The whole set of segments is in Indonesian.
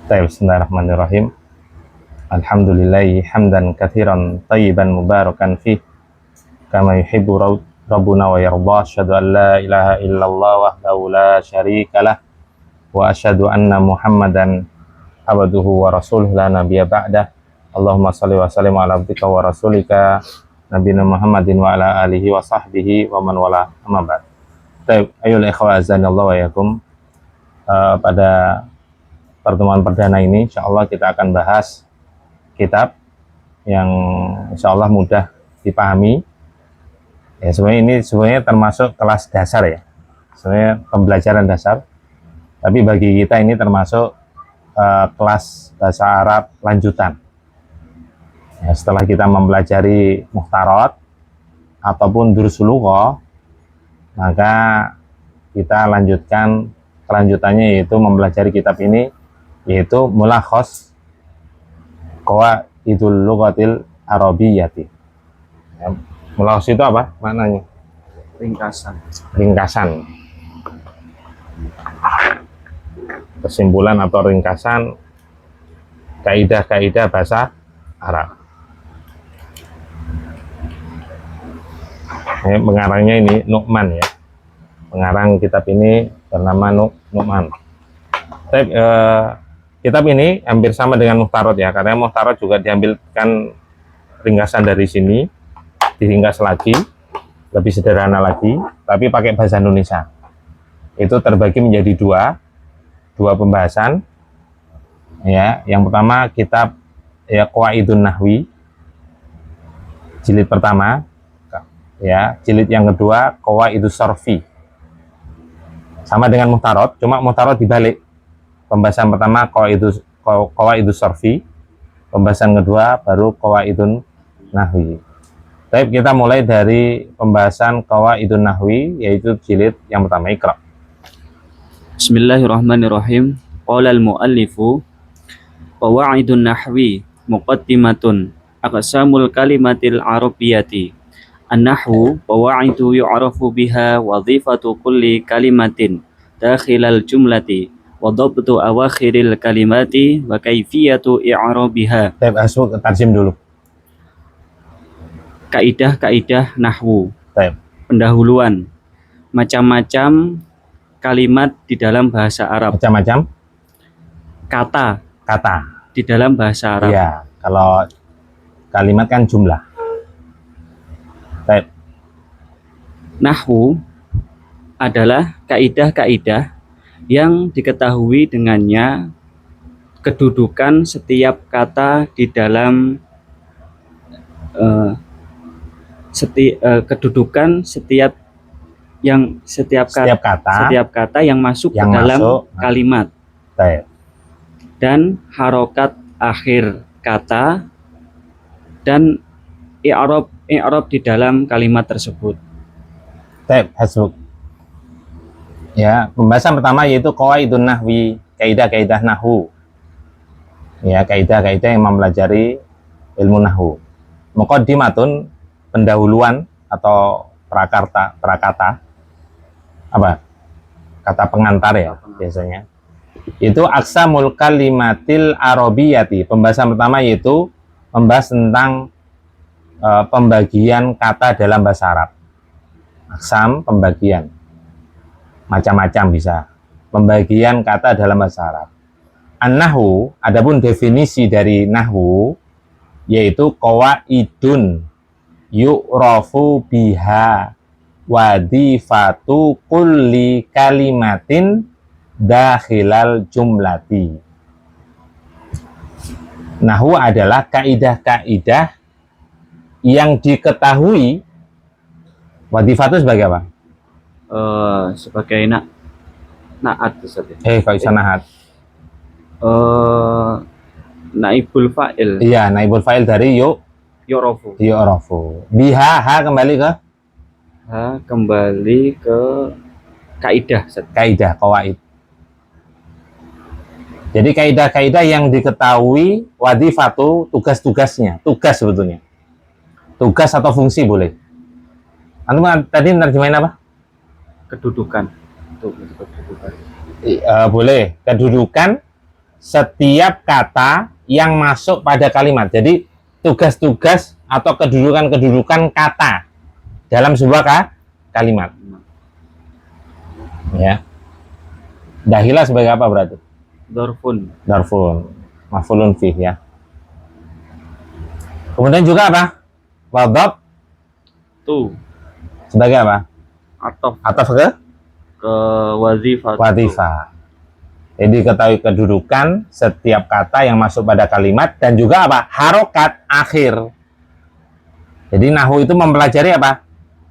Bismillahirrahmanirrahim. Alhamdulillahi hamdan katsiran tayyiban mubarakan fih kama yuhibbu rabbuna wa yarda. Asyhadu an la ilaha illallah wahdahu la syarikalah wa asyhadu anna Muhammadan abduhu wa rasuluh la nabiyya ba'dah. Allahumma shalli wa sallim ala abdika wa rasulika nabiyina Muhammadin wa ala alihi wa sahbihi wa man wala, amma ba'd. Ayyuhal ikhwah azanillahu wa iyyakum. Pada pertemuan perdana ini insyaallah kita akan bahas kitab yang insyaallah mudah dipahami. Ya, sebenarnya termasuk kelas dasar ya. Sebenarnya pembelajaran dasar. Tapi bagi kita ini termasuk kelas bahasa Arab lanjutan. Ya, setelah kita mempelajari muhtarat ataupun durusul lughah, maka kita lanjutkan kelanjutannya yaitu mempelajari kitab ini, yaitu mulakhos qawaidul lughatil arabiyyati. Ya, mulakhos itu apa maknanya? Ringkasan. Kesimpulan atau ringkasan kaidah-kaidah bahasa Arab. Pengarangnya ini Nu'man ya. Pengarang kitab ini bernama Nu'man. Kitab ini hampir sama dengan muhtarat ya, karena muhtarat juga diambilkan ringkasan dari sini, diringkas lagi, lebih sederhana lagi, tapi pakai bahasa Indonesia. Itu terbagi menjadi dua pembahasan. Ya, yang pertama kitab ya Qawaidun Nahwi, jilid pertama. Ya, jilid yang kedua Qawaidus Sarfi. Sama dengan muhtarat, cuma muhtarat dibalik. Pembahasan pertama Qawaidus Sarfi, pembahasan kedua baru Qawaidun Nahwi. Baik, kita mulai dari pembahasan Qawaidun Nahwi, yaitu jilid yang pertama. Iqra. Bismillahirrahmanirrahim. Qala al-muallifu Qawaidun Nahwi muqaddimatun aqsamul kalimatil arabiyyati. An-nahwu qawaidu yu'rafu biha wadhifatu kulli kalimatin dakhilal jumlati wa dhabtu awakhiril kalimati wa kaifiyatu i'rabiha. Baik, asbuk tarjim dulu. Kaidah-kaidah nahwu. Baik. Pendahuluan. Macam-macam kalimat di dalam bahasa Arab. Macam-macam Kata kata di dalam bahasa Arab. ya, kalau kalimat kan jumlah. Baik. Nahwu adalah kaidah-kaidah yang diketahui dengannya kedudukan setiap kata di dalam kedudukan setiap kata yang masuk yang ke dalam masuk, kalimat. Baik. Dan harokat akhir kata dan i'rab di dalam kalimat tersebut. Baik, hasbuk. Ya, pembahasan pertama yaitu Qawaidun Nahwi, kaidah-kaidah nahwu. Ya, kaidah-kaidah yang mempelajari ilmu nahwu. Muqaddimatun, pendahuluan atau prakata. Apa? Kata pengantar ya biasanya. Itu aqsamul kalimatil arabiyyati. Pembahasan pertama yaitu membahas tentang pembagian kata dalam bahasa Arab. Aqsam, pembagian. Macam-macam bisa. Pembagian kata dalam bahasa Arab. An-nahwu, adapun definisi dari nahwu yaitu qawaidun yu'rafu biha wadifatu kulli kalimatin dakhilal jumlati. Nahwu adalah kaidah-kaidah yang diketahui. Wadifah itu sebagai apa? Sebagai naat Kok bisa naat? Naibul fa'il. Iya, naibul fa'il dari yu'rafu. Biha, kembali ke Kaidah, qawaid. Jadi kaidah-kaidah yang diketahui, wadifatu, tugas-tugasnya, tugas sebetulnya. Tugas atau fungsi boleh. Antum tadi nerjemahin apa? Kedudukan. Boleh. Kedudukan setiap kata yang masuk pada kalimat. Jadi tugas-tugas atau kedudukan-kedudukan kata dalam sebuah kalimat. Ya. Dahila sebagai apa berarti? Dorfun. Darfun, maf'ulun fih ya. Kemudian juga apa? Wadab Tu. sebagai apa? Atof Ataf ke wazifah. wadifah. Jadi ketahui kedudukan setiap kata yang masuk pada kalimat dan juga apa? Harokat akhir. Jadi nahwu itu mempelajari apa?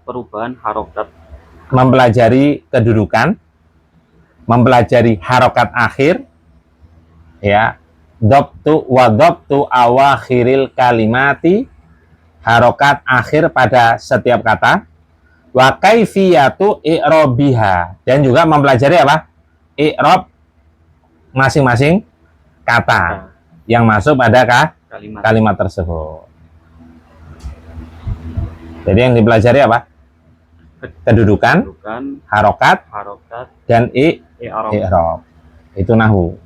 Perubahan harokat. Mempelajari kedudukan, mempelajari harokat akhir, ya. Dhabtu wa dhabtu awakhiril kalimati, harokat akhir pada setiap kata, wa kaifiyatu i'robiha, dan juga mempelajari apa? I'rob masing-masing kata yang masuk pada kalimat tersebut. Jadi yang dipelajari apa? Kedudukan, harokat, dan i'rob. Itu nahwu.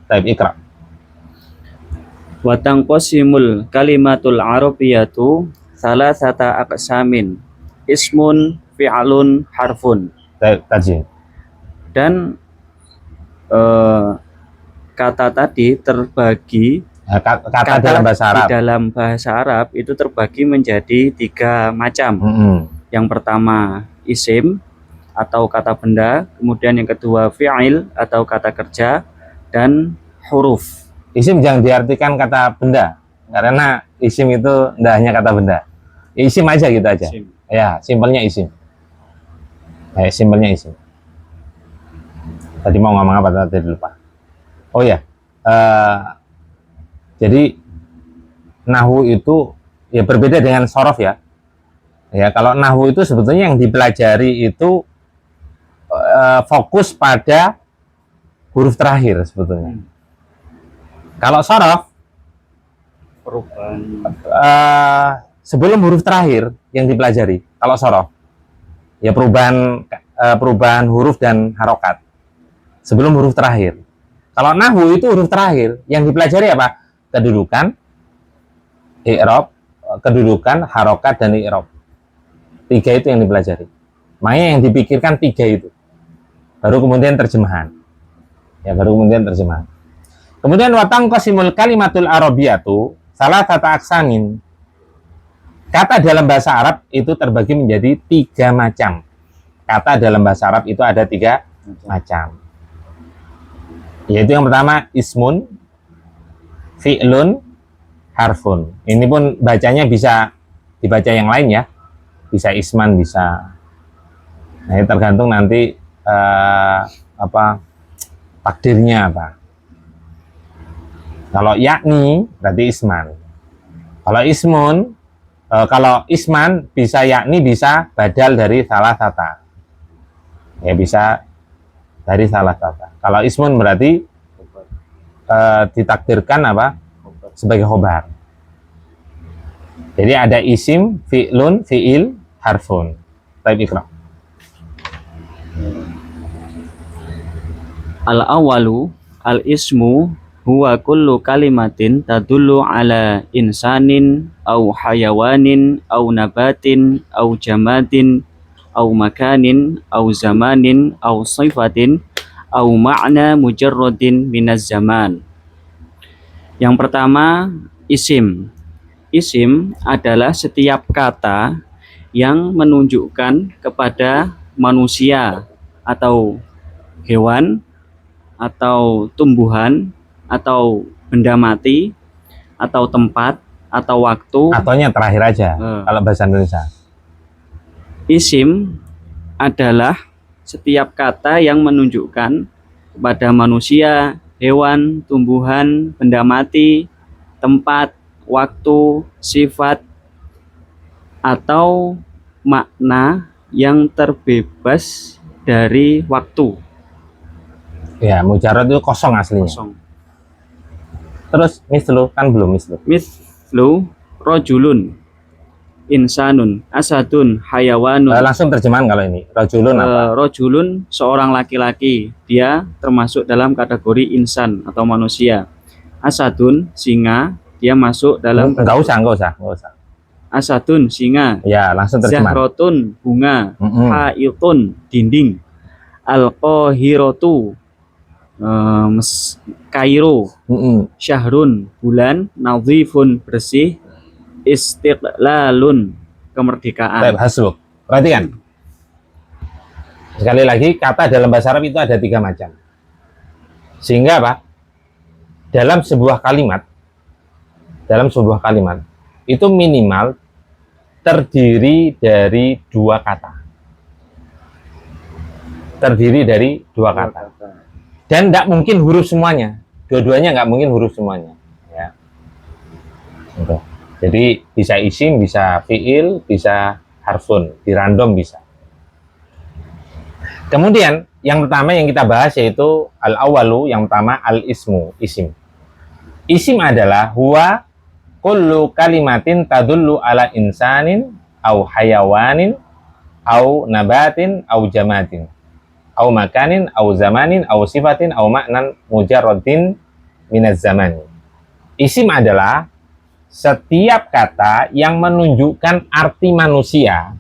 Taib ikra. Wa tanqasimul kalimatul arabiyatu salasata aqsamin. Ismun, fi'lun, harfun. Taib tajim. Dan kata tadi terbagi Kata dalam bahasa Arab. Di dalam bahasa Arab itu terbagi menjadi 3 macam. Yang pertama isim atau kata benda, kemudian yang kedua fi'il atau kata kerja, dan huruf. Isim jangan diartikan kata benda, karena isim itu tidak hanya kata benda. Isim aja gitu aja. Isim. Ya, simpelnya isim. Simpelnya isim. Tadi mau ngomong apa tadi lupa. Oh ya, jadi nahwu itu ya berbeda dengan sorof ya. Ya, kalau nahwu itu sebetulnya yang dipelajari itu fokus pada huruf terakhir sebetulnya. Kalau sorof, Perubahan sebelum huruf terakhir yang dipelajari. Kalau sorof, ya perubahan huruf dan harokat sebelum huruf terakhir. Kalau nahwu itu huruf terakhir yang dipelajari apa? Kedudukan, i'rob, kedudukan, harokat, dan i'rob. 3 itu yang dipelajari. Makanya yang dipikirkan 3 itu. Baru kemudian terjemahan. Ya, baru kemudian terjemahan. Kemudian watang qasimul kalimatul arabiyatu salah kata aksamin. Kata dalam bahasa Arab itu terbagi menjadi 3 macam. Kata dalam bahasa Arab itu ada 3 macam. Yaitu yang pertama ismun, fi'lun, harfun. Ini pun bacanya bisa dibaca yang lain ya. Bisa isman, bisa. Nah, ini tergantung nanti takdirnya apa. Kalau yakni berarti isman. Kalau ismun, kalau isman bisa yakni, bisa badal dari salah kata. Ya, bisa dari salah kata. Kalau ismun berarti ditakdirkan apa? Sebagai khobar. Jadi ada isim, fi'lun, fi'il, harfun. Taib ikra. Al-awalu al-ismu huwa kullu kalimatin tadullu ala insanin au hayawanin au nabatin au jamadin au makanin au zamanin au sifatin au ma'na mujarradin minaz zaman. Yang pertama isim. Isim adalah setiap kata yang menunjukkan kepada manusia atau hewan atau tumbuhan atau benda mati atau tempat atau waktu. Ataunya terakhir aja kalau bahasa Indonesia. Isim adalah setiap kata yang menunjukkan kepada manusia, hewan, tumbuhan, benda mati, tempat, waktu, sifat, atau makna yang terbebas dari waktu. Ya, mujarrad itu kosong aslinya. Kosong. Terus mislu kan belum mislu. Mislu rojulun. insanun, asadun hayawanun. Langsung terjemahan kalau ini. Rajulun apa? Rajulun seorang laki-laki, dia termasuk dalam kategori insan atau manusia. Asadun singa, dia masuk dalam Enggak usah. asadun singa. Ya, langsung terjemahan. Zahrotun bunga, haitun dinding, al-qahiratu Kairo, syahrun bulan, nadhifun bersih, istiqlalun kemerdekaan. Baik, hasbuk. Perhatikan. Sekali lagi, kata dalam bahasa Arab itu ada 3 macam. Sehingga apa? Dalam sebuah kalimat itu minimal terdiri dari 2 kata. Dan tidak mungkin huruf semuanya. Dua-duanya nggak mungkin huruf semuanya. Ya. Gitu. Jadi bisa isim, bisa fiil, bisa harfun, di random bisa. Kemudian yang pertama yang kita bahas yaitu al-awalu, yang pertama al-ismu, isim. Isim adalah huwa kullu kalimatin tadullu ala insanin au hayawanin au nabatin au jamatin au makanin au zamanin au sifatin au maknan mujarradin minaz zaman. Isim adalah setiap kata yang menunjukkan arti manusia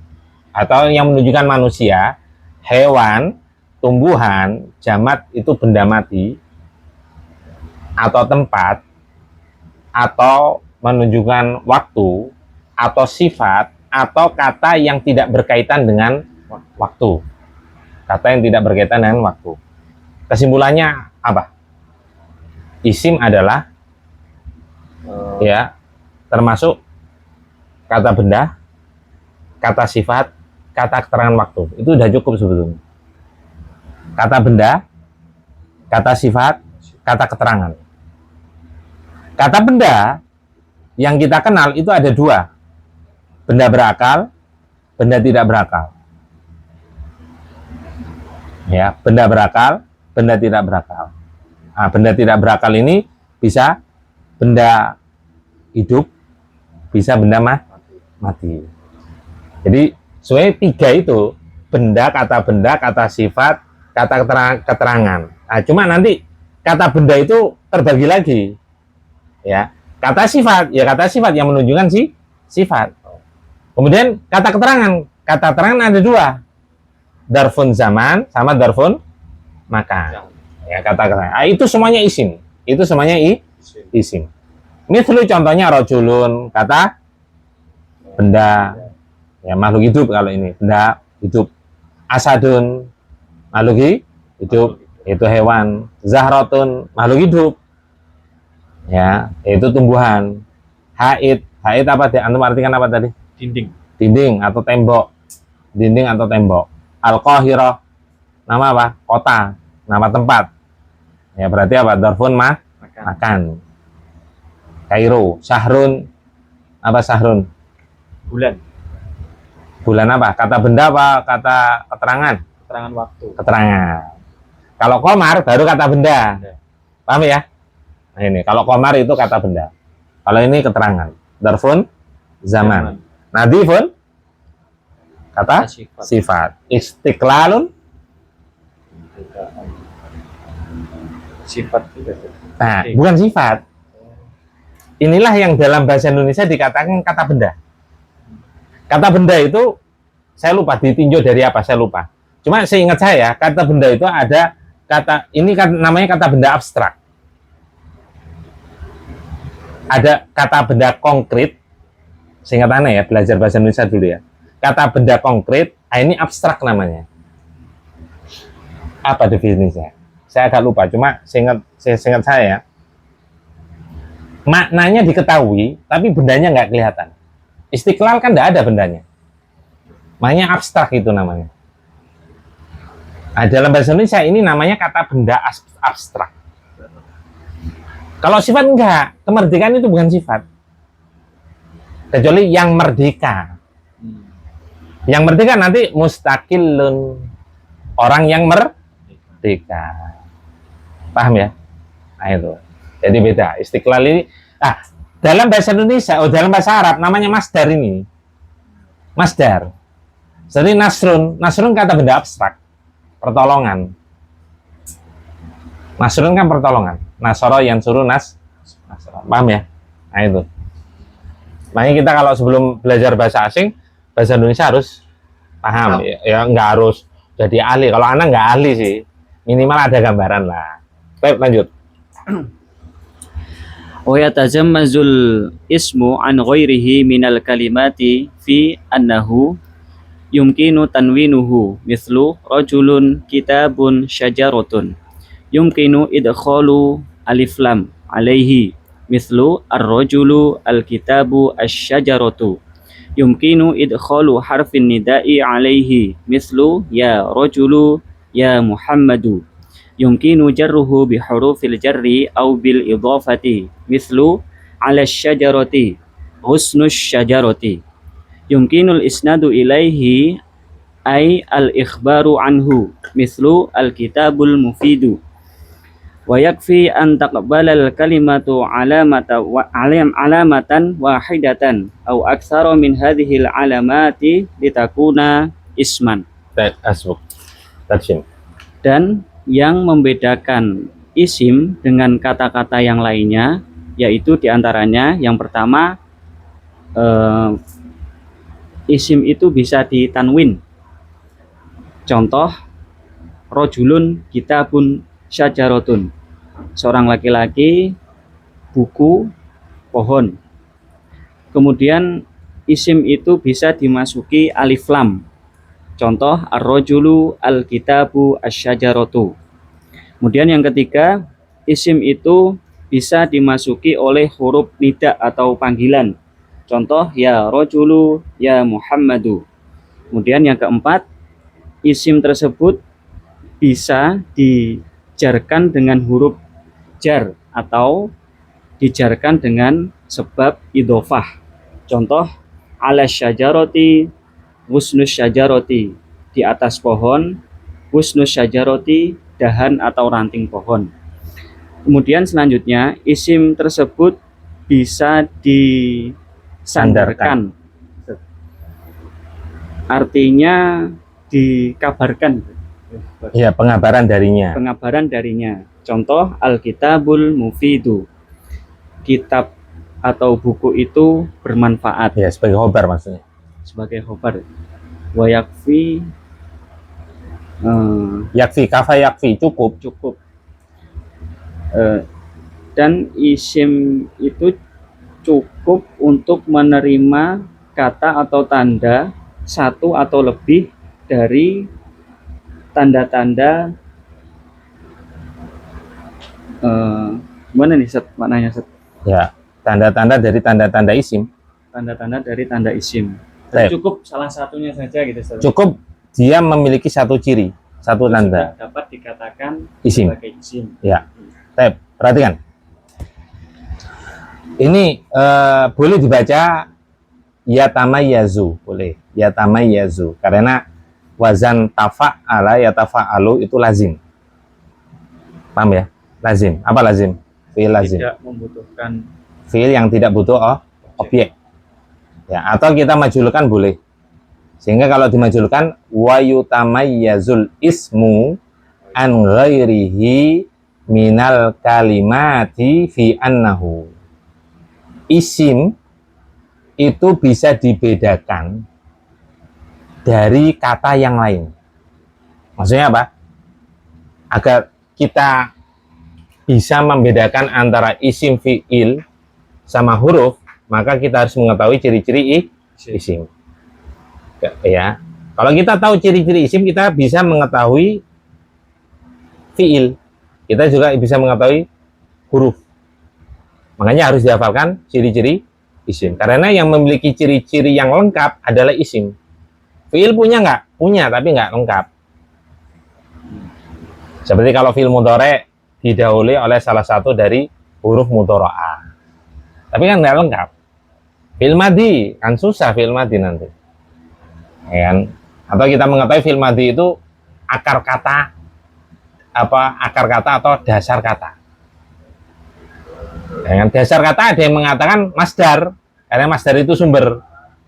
atau yang menunjukkan manusia, hewan, tumbuhan, jamat itu benda mati, atau tempat, atau menunjukkan waktu, atau sifat, atau kata yang tidak berkaitan dengan waktu. Kata yang tidak berkaitan dengan waktu. Kesimpulannya apa? Isim adalah ya termasuk kata benda, kata sifat, kata keterangan waktu. Itu udah cukup sebetulnya. Kata benda, kata sifat, kata keterangan. Kata benda yang kita kenal itu ada 2. Benda berakal, benda tidak berakal. Ya, benda berakal, benda tidak berakal. Nah, benda tidak berakal ini bisa benda hidup, bisa benda mati. Jadi sebenarnya 3 itu, benda, kata sifat, kata keterangan. Nah, cuma nanti kata benda itu terbagi lagi. Ya, kata sifat yang menunjukkan sifat. Kemudian kata keterangan ada 2. Darfun zaman sama darfun makan. Ya, kata. Itu semuanya isim. Isim. Mislu contohnya rajulun, kata benda. Ya, makhluk hidup kalau ini, benda hidup. Asadun, makhluk hidup, itu hewan. Zahratun, makhluk hidup. Ya, itu tumbuhan. Haid apa? Antum artikan apa tadi? Dinding atau tembok. Al-Qahirah, nama apa? Kota, nama tempat. Ya, berarti apa? Darfun makan. Kairo. Syahrun, apa syahrun? Bulan apa? Kata benda apa? Kata keterangan? Keterangan waktu. Keterangan. Kalau qamar baru kata benda. Paham ya? Nah ini, kalau qamar itu kata benda. Kalau ini keterangan. Darfun zaman. Nadifun kata sifat. Istiqlalun sifat. Nah, bukan sifat. Inilah yang dalam bahasa Indonesia dikatakan kata benda. Kata benda itu saya lupa ditinjau dari apa, saya lupa. Cuma seingat saya kata benda itu ada kata ini kan namanya kata benda abstrak. Ada kata benda konkret. Seingat aneh ya, belajar bahasa Indonesia dulu ya. Kata benda konkret, ini abstrak namanya. Apa definisinya? Saya agak lupa, cuma seingat saya, maknanya diketahui, tapi bendanya nggak kelihatan. Istiqlal kan nggak ada bendanya. Makanya abstrak itu namanya. Nah, dalam bahasa Indonesia ini namanya kata benda abstrak. Kalau sifat enggak, kemerdekaan itu bukan sifat. Kecuali yang merdeka. Yang merdeka nanti mustaqillun, orang yang merdeka. Paham ya? Nah itu. Jadi beda. Istiqlal ini dalam bahasa Indonesia, dalam bahasa Arab namanya masdar ini. masdar. Jadi nasrun kata benda abstrak, pertolongan. Nasrun kan pertolongan. Nasoro yang suruh nasoro. Paham ya? Nah itu. Makanya kita kalau sebelum belajar bahasa asing, bahasa Indonesia harus paham. Ya nggak harus jadi ahli. Kalau anak nggak ahli sih, minimal ada gambaran lah. Baik, lanjut. Wa yatazammazul ismu an ghairihi minal kalimati fi annahu yumkinu tanwinuhu mislu rajulun kitabun syajaratun yumkinu idkhalu alif lam alaihi mislu ar-rajulu al-kitabu asy-syajaratu yumkinu idkhalu harfin nida'i alaihi mislu ya rajulu ya Muhammadu yumkinu jarruhu bi hurufil jarri aw bil idhafati mislu ala syajarati husnus syajarati yumkinul isnadu ilaihi ay al ikhbaru anhu mislu al kitabul mufidu wa yakfi an taqbala al kalimatu alamatan wahidatan aw aktsara min hadhihi al alamati litakuna isman. Dan yang membedakan isim dengan kata-kata yang lainnya yaitu diantaranya yang pertama isim itu bisa ditanwin. Contoh rojulun kitabun syajaratun, seorang laki-laki, buku, pohon. Kemudian isim itu bisa dimasuki alif lam. Contoh ar-rajulu al-kitabu asy-syajaratu. Kemudian yang ketiga, isim itu bisa dimasuki oleh huruf nida atau panggilan. Contoh ya rajulu ya Muhammadu. Kemudian yang keempat, isim tersebut bisa dijarkan dengan huruf jar atau dijarkan dengan sebab idhofah. Contoh ala syajarati husnus syajarati, di atas pohon, husnus syajarati, dahan atau ranting pohon. Kemudian selanjutnya isim tersebut bisa disandarkan, artinya dikabarkan. Ya, pengabaran darinya. Pengabaran darinya. Contoh Alkitabul Mufidu, kitab atau buku itu bermanfaat. Ya, sebagai khobar maksudnya. Sebagai khobar. Wa yakfi yakfi, kafa yakfi, cukup. Dan isim itu cukup untuk menerima kata atau tanda satu atau lebih dari tanda-tanda mana nih Set? Maknanya Set? Ya, tanda-tanda dari tanda-tanda isim. Tanda-tanda dari tanda isim. Cukup salah satunya saja gitu Set. Cukup dia memiliki satu ciri, satu tanda. Dapat dikatakan isim. Sebagai isim. Ya. Perhatikan. Ini boleh dibaca yatamayyazu, boleh. Yatamayyazu karena wazan tafa'ala yatafa'alu itu lazim. Paham ya? Lazim. Apa lazim? Fi'il lazim. Tidak membutuhkan fi'il yang tidak butuh objek. Ya, atau kita majulkan boleh. Sehingga kalau dimajulkan wa yutamayyazul ismu an ghairihi minal kalimati fi annahu. Isim itu bisa dibedakan dari kata yang lain. Maksudnya apa? Agar kita bisa membedakan antara isim fi'il sama huruf, maka kita harus mengetahui ciri-ciri isim. Ya. Kalau kita tahu ciri-ciri isim, kita bisa mengetahui fi'il. Kita juga bisa mengetahui huruf. Makanya harus dihafalkan ciri-ciri isim. Karena yang memiliki ciri-ciri yang lengkap adalah isim. Fi'il punya nggak? Punya, tapi nggak lengkap. Seperti kalau fi'il mudhari' didahului oleh salah satu dari huruf mudhari'ah. Tapi kan nggak lengkap. Fi'il madhi, kan susah fi'il madhi nanti. Ya kan? Atau kita mengetahui fi'il madhi itu akar kata atau dasar kata. Dengan dasar kata ada yang mengatakan masdar, karena masdar itu sumber.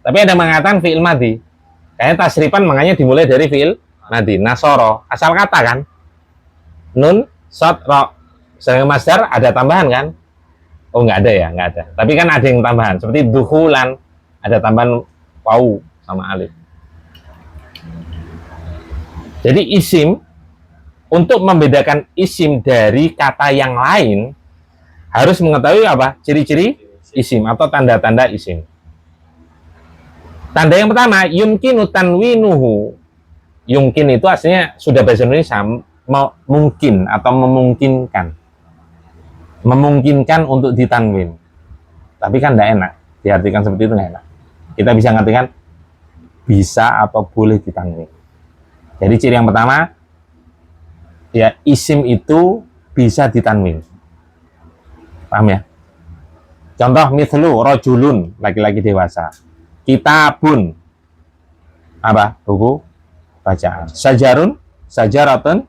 Tapi ada mengatakan fi'il madhi. Kayaknya tasrifan makanya dimulai dari fi'il madhi. Nasoro, asal kata kan. Nun, sod, ro. Sedangkan masdar ada tambahan kan? Oh nggak ada ya, nggak ada. Tapi kan ada yang tambahan. Seperti duhulan, ada tambahan wawu sama alif. Jadi isim, untuk membedakan isim dari kata yang lain, harus mengetahui apa? Ciri-ciri isim atau tanda-tanda isim. Tanda yang pertama, yumkinu tanwinuhu. Yumkin itu aslinya sudah bahasa Indonesia, mungkin atau memungkinkan. Memungkinkan untuk ditanwin. Tapi kan tidak enak. Diartikan seperti itu nggak enak. Kita bisa ngartikan bisa atau boleh ditanwin. Jadi ciri yang pertama, ya isim itu bisa ditanwin. Paham ya? Contoh mithlu rojulun, laki-laki dewasa. Kitabun, apa? Buku bacaan. Sajarun, sajaratun,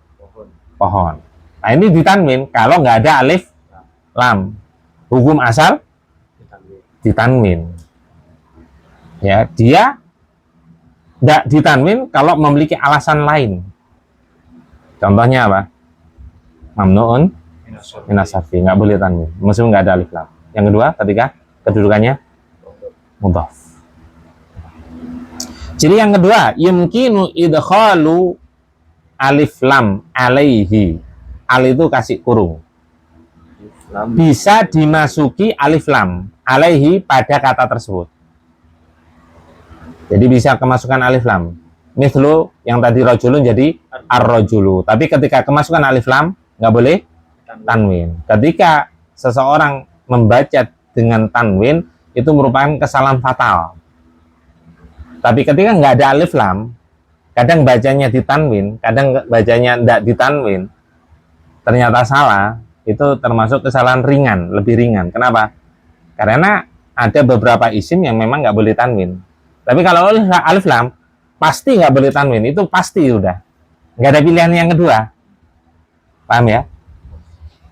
pohon. Nah ini ditanwin kalau nggak ada alif lam. Hukum asal ditanwin. Ya, dia tidak ditanwin kalau memiliki alasan lain. Contohnya apa? Mamnuun minasarfi, nggak boleh tanwin meskipun nggak ada alif lam. Yang kedua, ketika kedudukannya mudhaf. Jadi yang kedua, yumkinu idkhalu alif lam alaihi. Al itu kasih kurung. Bisa dimasuki alif lam alaihi pada kata tersebut. Jadi bisa kemasukan alif lam. Mithlu yang tadi rojulun jadi ar-rojulu. Tapi ketika kemasukan alif lam nggak boleh tanwin. Ketika seseorang membaca dengan tanwin itu merupakan kesalahan fatal. Tapi ketika nggak ada alif lam, kadang bacanya ditanwin, kadang bacanya tidak ditanwin, ternyata salah, itu termasuk kesalahan ringan, lebih ringan. Kenapa? Karena ada beberapa isim yang memang nggak boleh tanwin. Tapi kalau alif lam, pasti nggak boleh tanwin. Itu pasti udah. Nggak ada pilihan yang kedua. Paham ya?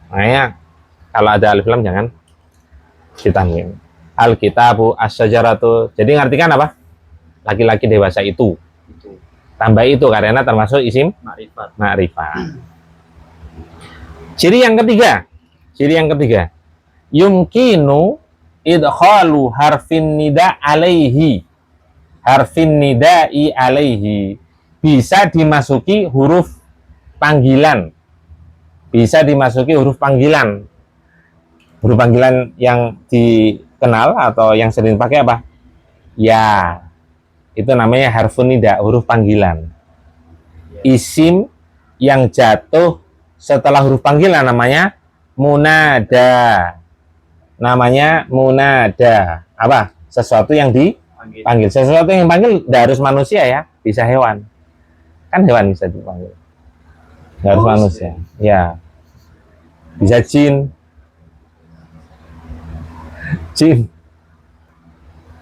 Makanya kalau ada alif lam jangan ditanwin. Al-kitabu, as-syajaratu. Jadi ngartikan apa? Laki-laki dewasa itu. Tambah itu karena termasuk isim ma'rifat. Ciri yang ketiga. Yumkinu idkhalu harfin nida alaihi. Harfin nida'i alaihi. Bisa dimasuki huruf panggilan. Bisa dimasuki huruf panggilan. Huruf panggilan yang dikenal atau yang sering pakai apa? Ya. Itu namanya harfun nida, huruf panggilan. Isim yang jatuh setelah huruf panggilan namanya munada. Namanya munada. Apa? Sesuatu yang dipanggil. Sesuatu yang dipanggil tidak harus manusia ya, bisa hewan. Kan hewan bisa dipanggil. Tidak harus manusia. Ya. Bisa jin. Jin.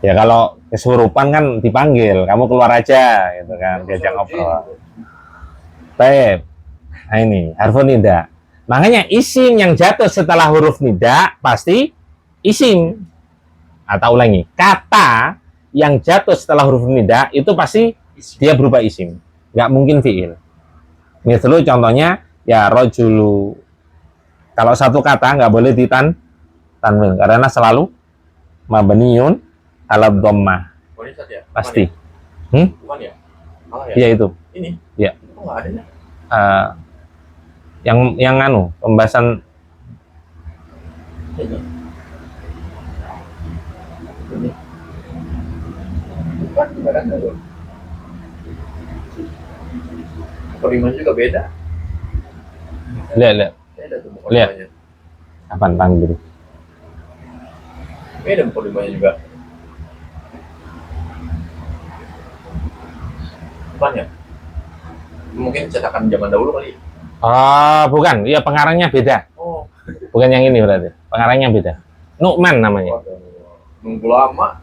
Ya kalau kesurupan kan dipanggil, kamu keluar aja gitu kan, diajak ngobrol. Baik. Nah ini harfun nida. Makanya isim yang jatuh setelah huruf nida pasti isim. Atau ulangi, kata yang jatuh setelah huruf nida itu pasti dia berupa isim. Nggak mungkin fi'il. Misalnya contohnya ya rojulu. Kalau satu kata nggak boleh tanwin karena selalu mabniun ala dhammah. Pasti. Bukan ya? Malah ya? Iya itu. Ini? Iya. Kok nggak ada ya? Yang pembahasan Ini. Ini. Bukan, nggak ada loh. Perimanya juga beda. lihat. Beda tuh Lihat. perimanya. Apaan tanggir? Beda perimanya juga. Bukan ya? Mungkin cetakan zaman dahulu kali. Oh, bukan. Iya, pengarangnya beda. Oh. Bukan yang ini berarti. Pengarangnya beda. Nu'man namanya. Nunggu lama.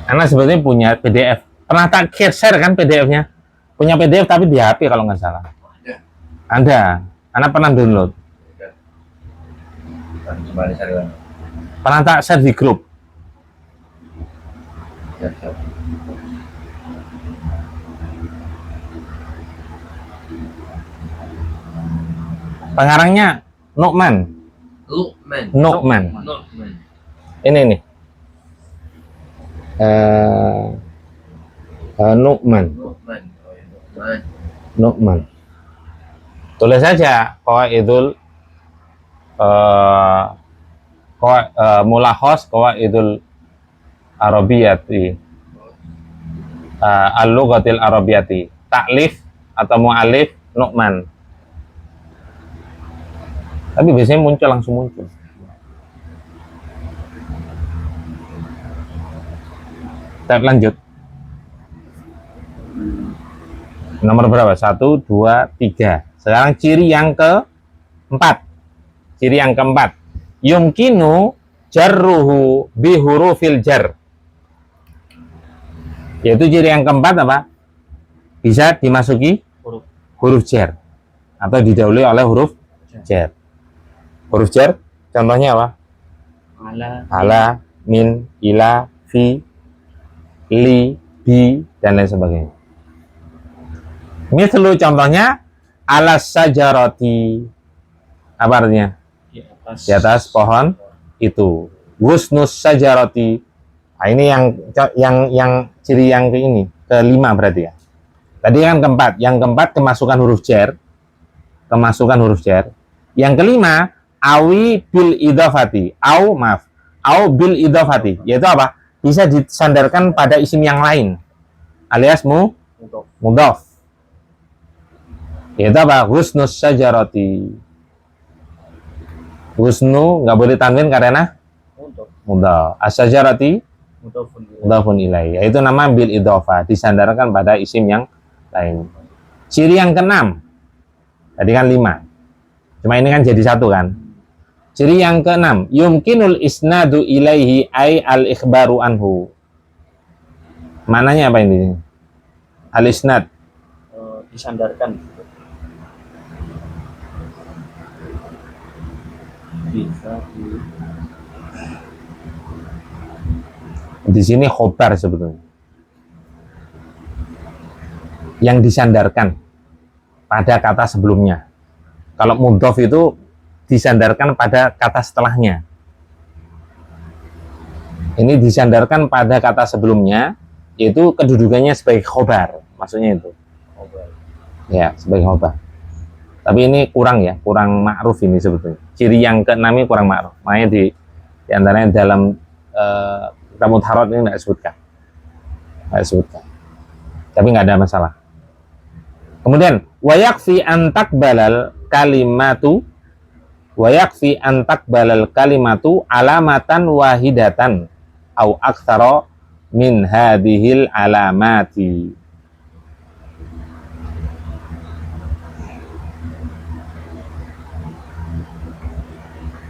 Karena sebetulnya punya PDF. Pernah tak share kan PDF-nya? Punya PDF tapi di HP kalau nggak salah. Ada. Ada. Anak pernah download. Coba cari lagi. Pernah tak share di grup? Ya, siap. Pengarangnya Nu'man. Luqman. Nu'man. Luqman. Ini nih. Nu'man. Luqman. Oh, ya, Luqman. Nu'man. Tulis saja qawaidul mulahos qawaidul arabiyati. Al-lughatil arabiyati. Taklif atau mu'alif Nu'man. Tapi biasanya langsung muncul. Kita lanjut. Nomor berapa? 1, 2, 3. Sekarang ciri yang keempat. Ciri yang keempat. Yumkinu jarruhu bihurufil jar. Yaitu ciri yang keempat apa? Bisa dimasuki huruf jar. Atau didahului oleh huruf jar. Huruf jar contohnya apa? Ala, min, ila, fi, li, bi, dan lain sebagainya. Mislu contohnya alas sajaroti. Apa artinya? Di atas pohon itu. Husnus sajaroti. Nah, ini yang ciri yang kelima berarti ya. Tadi kan keempat. Yang keempat kemasukan huruf jar. Yang kelima awi bil idhofati. Au bil idhofati. Yaitu apa? Bisa disandarkan pada isim yang lain. Alias mudhof. Yaitu apa? Husnus sajarati. Husnu nggak boleh tanwin karena mudhof. As-sajarati mudhofun ilaih. Yaitu nama bil idhofah, disandarkan pada isim yang lain. Ciri yang keenam. Tadi kan 5. Cuma ini kan jadi 1 kan. Ciri yang keenam, yumkinul isnadu ilaihi ay al-ikhbaru anhu. Mananya apa ini? Al-isnad. Disandarkan. Bisa di sini khobar sebetulnya. Yang disandarkan pada kata sebelumnya. Kalau mudhof itu disandarkan pada kata setelahnya. Ini disandarkan pada kata sebelumnya, yaitu kedudukannya sebagai khobar, maksudnya itu. Ya, sebagai khobar. Tapi ini kurang ma'ruf ini sebetulnya. Ciri yang keenam ini kurang ma'ruf. Makanya di antaranya dalam kitab Mudharat ini tidak disebutkan. Tapi nggak ada masalah. Kemudian wayakfi antak balal kalimatu alamatan wahidatan au aktsara min hadhil alamati.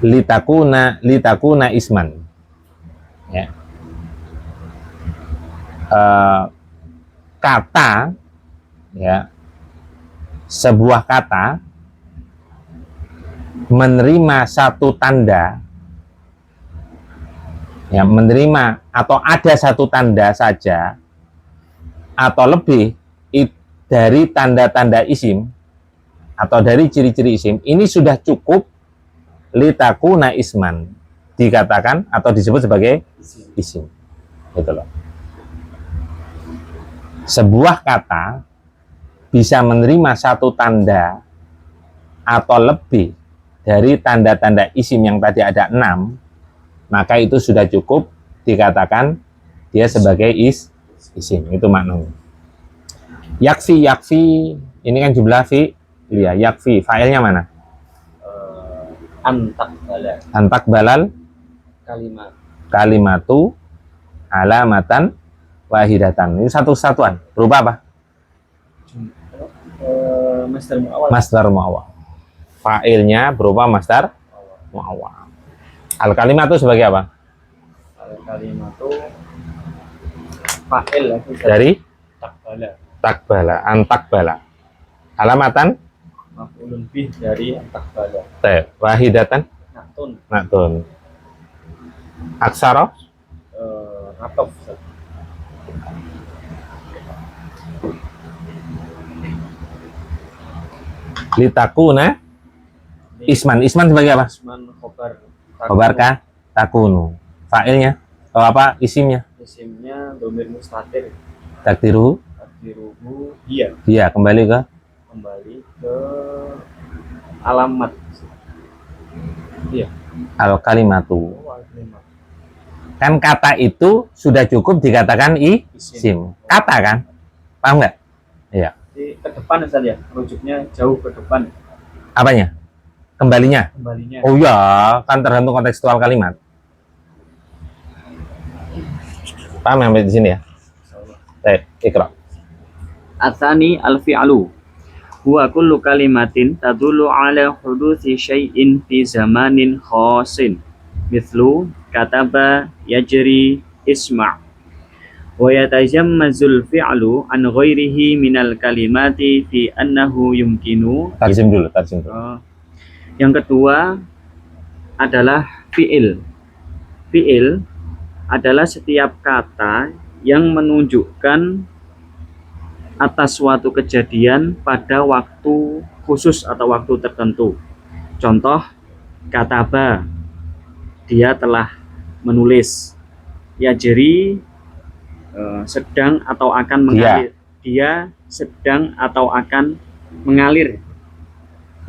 Litakuna isman. Ya. Kata, ya, sebuah kata menerima satu tanda, ya, menerima atau ada satu tanda saja atau lebih dari tanda-tanda isim atau dari ciri-ciri isim, ini sudah cukup litakuna isman, dikatakan atau disebut sebagai isim. Gitu loh. Sebuah kata bisa menerima satu tanda atau lebih dari tanda-tanda isim yang tadi ada 6, maka itu sudah cukup dikatakan dia sebagai isim. Itu maknanya. Yakfi, ini kan jumlah fi, ya, yakfi, failnya mana? Antak balal kalimatu alamatan wahidatan. Ini satu satuan. Berupa apa? Masdar muawwal. Fa'ilnya berupa masdar muawwal. Al kalimatu sebagai apa? Al kalimatu fa'il dari takbala, antakbala. Alamatan maf'ulun bih dari antakbala. wahidatan Na'tun. Aksara. Ratof. Litakuna. Isman. Isman sebagai apa? Isman khobar. Khobar ka takunu. Fa'ilnya. Oh apa? Isimnya. Isimnya domir mustatir. Takdiruhu. Takdiruhu dia. Dia kembali ke Alamat. Iya. al kalimatu. Al-kalimat. Kan kata itu sudah cukup dikatakan isim. Kata kan? Paham nggak? Iya. Jadi ke depan Ustaz ya, rujuknya jauh ke depan. Apanya? Kembalinya. Kembalinya. Oh ya, kan tergantung kontekstual kalimat. Paham sampai di sini ya? Baik, ikra. Atsani al-fi'lu huwa kullu kalimatin tadullu ala hudusi syai'in fi zamanin khasin mithlu kataba yajri isma' wa yatajammazul fi'lu an ghairihi minal kalimati fi annahu yumkinu. Tarjim dulu, tarjim dulu. Yang kedua adalah fi'il. Fi'il adalah setiap kata yang menunjukkan atas suatu kejadian pada waktu khusus atau waktu tertentu. Contoh, kataba, dia telah menulis. Yajri, sedang atau akan mengalir. Dia sedang atau akan mengalir.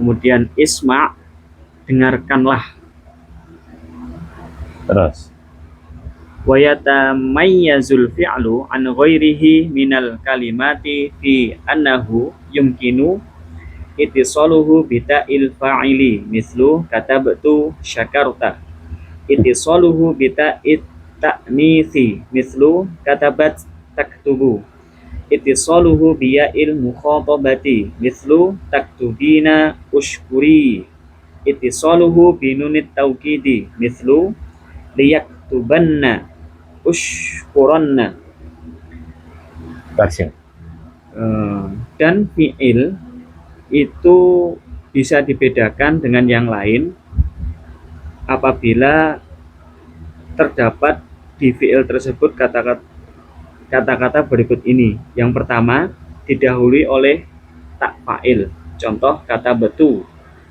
Kemudian isma', dengarkanlah. Terus. Wa yatamayyazul fi'lu an ghairihi minal kalimati fi annahu yumkinu ittisaluhu bita'il fa'ili mislu katabtu syakarta, ittisaluhu bita'it ta'nisi mislu katabat taktubu, ittisaluhu biya'il mukhatabati mislu taktubina ushkuri, ittisaluhu binunit tawkidi mislu liyaktubanna ushkuranna. Tarjim. Dan fi'il itu bisa dibedakan dengan yang lain apabila terdapat di fi'il tersebut kata-kata berikut ini. Yang pertama, didahului oleh tak fa'il. Contoh kata betu,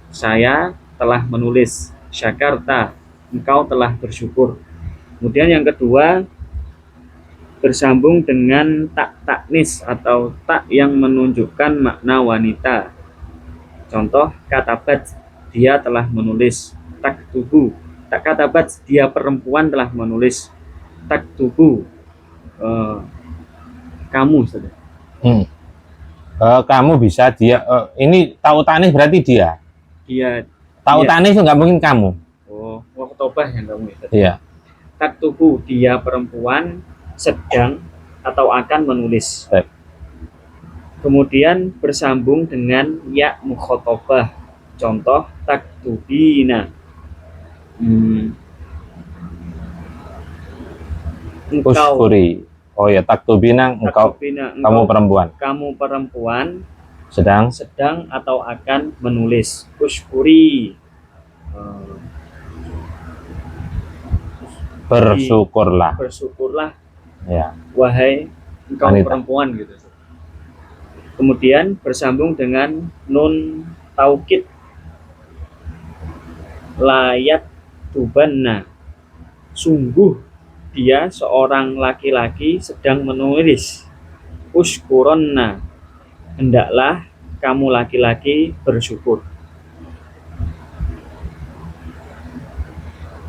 saya telah menulis. Syakarta, engkau telah bersyukur. Kemudian yang kedua, bersambung dengan tak taknis atau tak yang menunjukkan makna wanita. Contoh katabat, dia telah menulis. Taktubu, tak katabat, dia perempuan telah menulis. Taktubu, kamu saudara. Kamu bisa dia. Ini tahu tanis berarti dia. Dia. Tahu tanis nggak mungkin kamu. Oh, waktobah yang kamu itu. Iya. Taktubu, dia perempuan sedang atau akan menulis. Baik. Kemudian bersambung dengan ya mukhotobah. Contoh taktubina. Engkau. Uskuri. Oh ya, taktubina, engkau, kamu perempuan. Kamu perempuan Sedang atau akan menulis. Uskuri. Bersyukurlah. Bersyukurlah. Ya. Wahai engkau wanita. Perempuan gitu. Kemudian bersambung dengan nun taukid. Layat tubanna. Sungguh dia seorang laki-laki sedang menulis. Uskuronna, hendaklah kamu laki-laki bersyukur.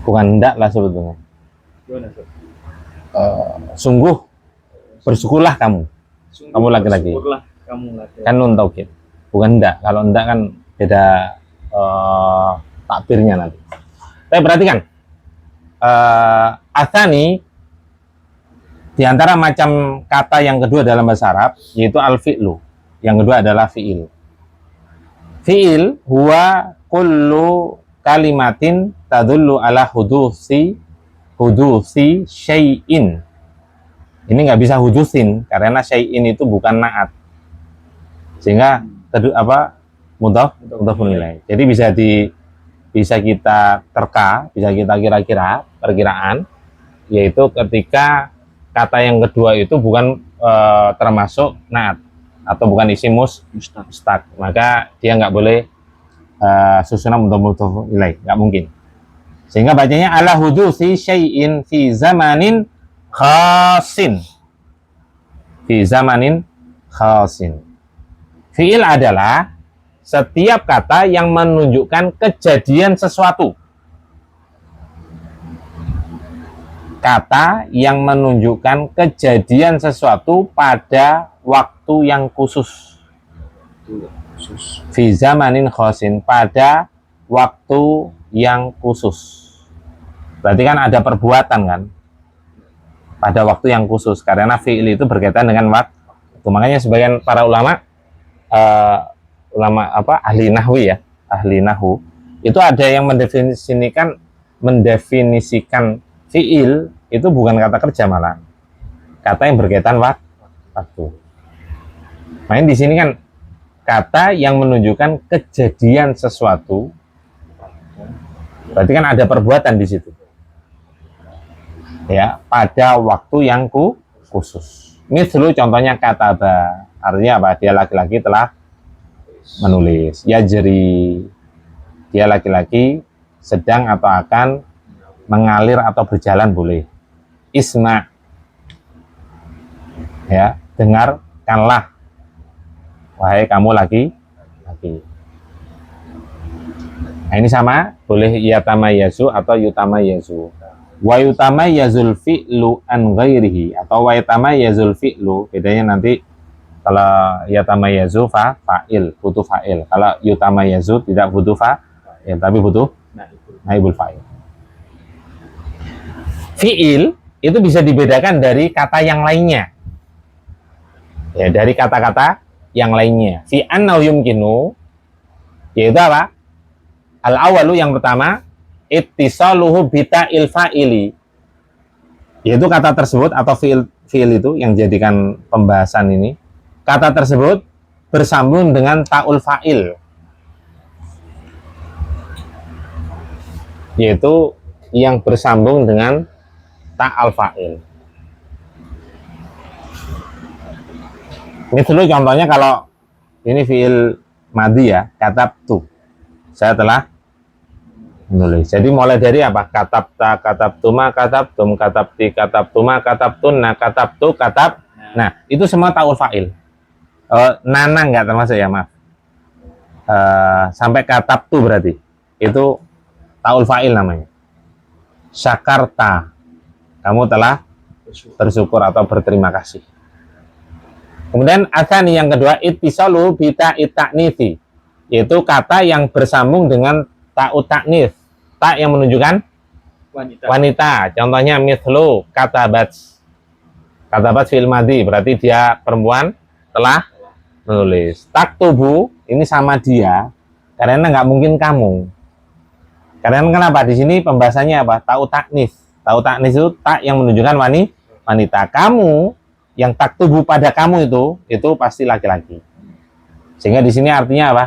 Bukan hendak lah sebetulnya. Gimana, Sungguh bersyukurlah kamu. Sungguh Kamu laki-laki. bersyukurlah kamu laki-laki. Kan nun taukid. Bukan hendak. Kalau hendak kan beda takbirnya nanti. Tapi perhatikan. Atsani di antara macam kata yang kedua dalam bahasa Arab yaitu al-fi'lu. Yang kedua adalah fi'il. Fi'il huwa kullu kalimatin tadullu ala hudusi syai'in. Ini nggak bisa hudusin karena syai'in itu bukan na'at. Sehingga mudhaf ilaih. Jadi bisa bisa kita terka, bisa kita kira-kira, perkiraan, yaitu ketika kata yang kedua itu bukan termasuk naat atau bukan isim mustaq, maka dia nggak boleh susunan mudhof ilaih, nggak mungkin. Sehingga bacanya ala hudusi syai'in fi zamanin khasin. Fi zamanin khasin. Fi'il adalah setiap kata yang menunjukkan kejadian sesuatu. Kata yang menunjukkan kejadian sesuatu pada waktu yang khusus. Fi zamanin khasin, pada waktu yang khusus. Berarti kan ada perbuatan kan? Pada waktu yang khusus, karena fi'il itu berkaitan dengan waktu. Makanya sebagian para ulama ahli nahwi ya, ahli nahu, itu ada yang mendefinisikan fi'il itu bukan kata kerja, malah kata yang berkaitan waktu. Main di sini kan kata yang menunjukkan kejadian sesuatu, berarti kan ada perbuatan di situ ya, pada waktu yang khusus. Mislu contohnya kataba, artinya apa? Dia laki-laki telah menulis. Yajri, dia laki-laki sedang atau akan mengalir atau berjalan, boleh. Isma, ya, dengarkanlah wahai kamu laki-laki. Nah, ini sama, boleh yatamayyazu atau yutamayyazu. Wa yutamayyazul fi'lu an ghairihi, atau wa yatamayyazul fi'lu, bedanya nanti kalau yatamayyazu fa'il, butuh fa'il. Kalau yutamayyazu tidak butuh fa'il, tapi butuh naibul fa'il. Fi'il itu bisa dibedakan dari kata yang lainnya. Ya, dari kata-kata yang lainnya. Fi annahu yumkinu, yaitu apa? Al-awalu, yang pertama, ittisaluhu bita'il fa'ili, yaitu kata tersebut atau fi'il itu yang jadikan pembahasan ini, kata tersebut bersambung dengan ta'ul fa'il, yaitu yang bersambung dengan ta'al fa'il. Ini dulu contohnya, kalau ini fi'il madhi ya, katabtu, saya telah menulis. Jadi mulai dari apa? Katabta, katabtuma, katabtum, katabti, katabtuma, katabtunna, katabtu, katab. Nah, itu semua ta'ul fa'il. Nana nggak termasuk ya, maaf. Sampai katabtu berarti itu ta'ul fa'il namanya. Syakarta, kamu telah bersyukur atau berterima kasih. Kemudian asani, yang kedua, ittisalu bita ittaknithi, yaitu kata yang bersambung dengan ta'ut taknits, tak yang menunjukkan wanita. Contohnya mithlu katabat. Katabat fi'il madhi, berarti dia perempuan telah menulis. Taktubu, ini sama dia, karena nggak mungkin kamu. Karena kenapa? Di sini pembahasannya apa? Ta'ut taknis. Ta'ut taknis itu tak yang menunjukkan wanita. Kamu yang taktubu pada kamu itu pasti laki-laki. Sehingga di sini artinya apa?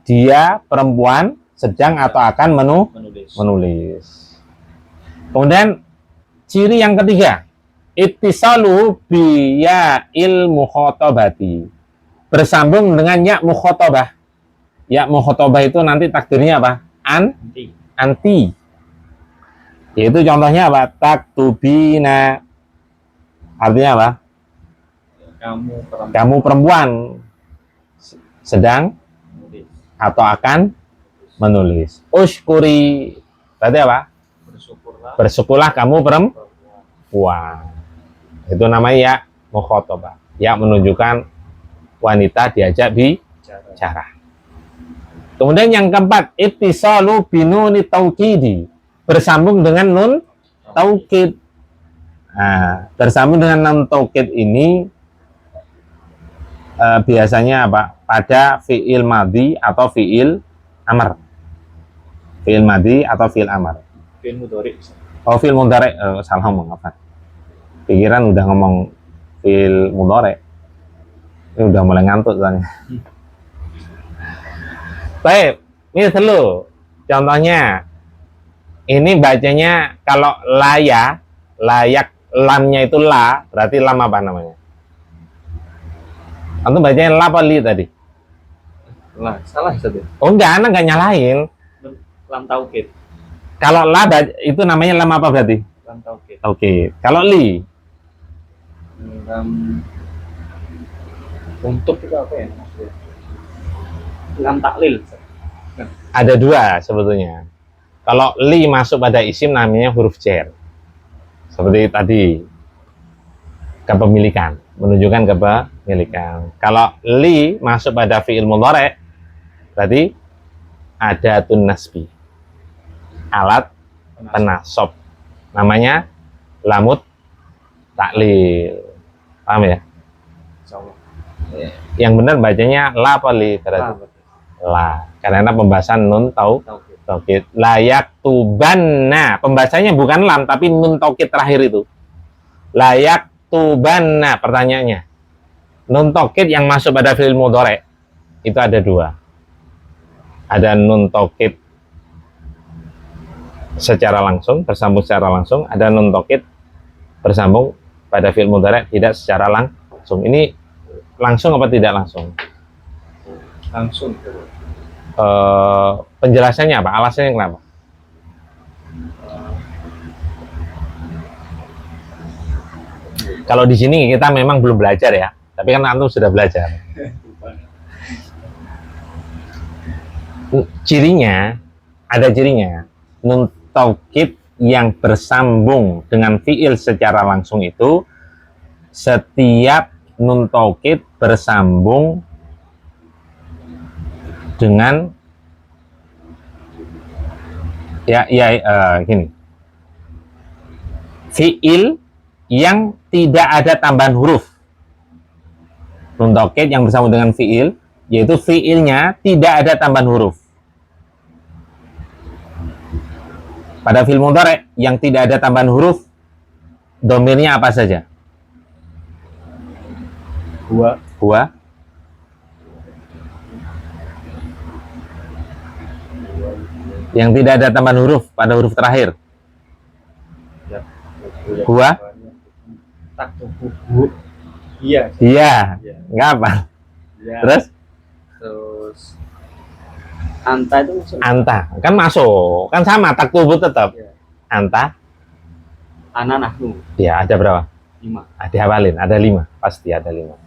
Dia perempuan sedang atau akan menulis. Kemudian ciri yang ketiga, ittisalu biya il mukhotabati, bersambung dengan ya mukhotobah. Ya mukhotobah itu nanti takdirnya apa? Anti. Yaitu contohnya apa? Taktubina, artinya apa? Kamu perempuan sedang atau akan menulis. Ushkuri, berarti apa? Bersyukurlah kamu perempuan. Itu namanya ya mukhotobah. Ya menunjukkan wanita diajak bicara. Kemudian yang keempat, ittisalu binuni taukidi, bersambung dengan nun taukid. Nah, bersambung dengan nun taukid ini biasanya apa? Pada fi'il madhi atau fi'il amr. Fi'il madhi atau fi'il amr. Fi'il mudhari. Oh, fi'il mudhari, salah ngomong apa? Pikiran udah ngomong fi'il mudhari. Ini udah mulai ngantuk soalnya. Baik, mislu Contohnya, ini bacanya kalau laya, layak, lamnya itu la, berarti lam apa namanya? Antum bacanya la apa li tadi? Lah, salah Ustaz. Oh enggak, anak enggak nyalahin. Lam taukid. Kalau la itu namanya lam apa berarti? Lam taukid. Oke. Kalau li? Lam untuk itu apa ya maksudnya? Lam taklil. Ada dua sebetulnya. Kalau li masuk pada isim namanya huruf jar. Seperti tadi. Kepemilikan, menunjukkan kepemilikan. Kalau li masuk pada fi'il mudhari' berarti adatun nasbi. Alat penasab. Namanya lamut taklil. Paham ya? Insyaallah. Yang benar bacanya la apa li berarti? La. Karena pembahasan nun taukid. Layak tubanna. Pembahasannya bukan lam tapi nun taukid terakhir itu. Layak tubanna, pertanyaannya. Nun taukid yang masuk pada fi'il mudhari' itu ada dua. Ada nun taukid secara langsung, bersambung secara langsung. Ada nun taukid bersambung pada fi'il mudhari' tidak secara langsung. Ini langsung apa tidak langsung? Langsung. Penjelasannya apa? Alasannya kenapa? Kalau di sini kita memang belum belajar ya, tapi kan antum sudah belajar. Cirinya, ada cirinya. Nun taukid yang bersambung dengan fiil secara langsung itu, setiap nun taukid bersambung dengan gini. Fiil yang tidak ada tambahan huruf. Nun taukid yang bersambung dengan fiil, yaitu fiilnya tidak ada tambahan huruf. Pada fiil mudhari' yang tidak ada tambahan huruf, domirnya apa saja? Huwa. Yang tidak ada tambahan huruf pada huruf terakhir. Huwa. Taktubu. Iya. Nggak apa. Ya. Terus anta itu masuk. Anta kan masuk, kan sama taktubu tetap. Ya. Anta. Ana nahnu. Ya, ada berapa? 5. Dihafalin, ada 5, pasti ada 5.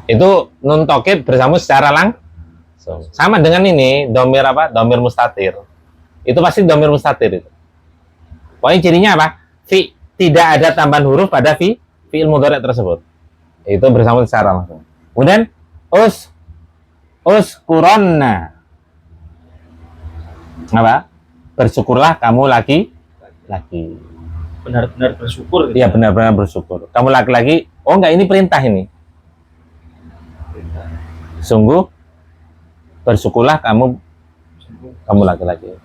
Itu nun taukid bersambung secara langsung. Sama dengan ini, domir apa? Domir mustatir. Itu pasti domir mustatir itu. Pokoknya cirinya apa? Tidak ada tambahan huruf pada fi'il mudhari' tersebut. Itu bersambung secara langsung. Kemudian uskuronna. Apa? Bersyukurlah kamu laki. Benar-benar bersyukur. Iya, benar-benar bersyukur. Kamu laki-laki. Oh enggak, ini perintah ini. Sungguh bersyukurlah kamu laki-laki.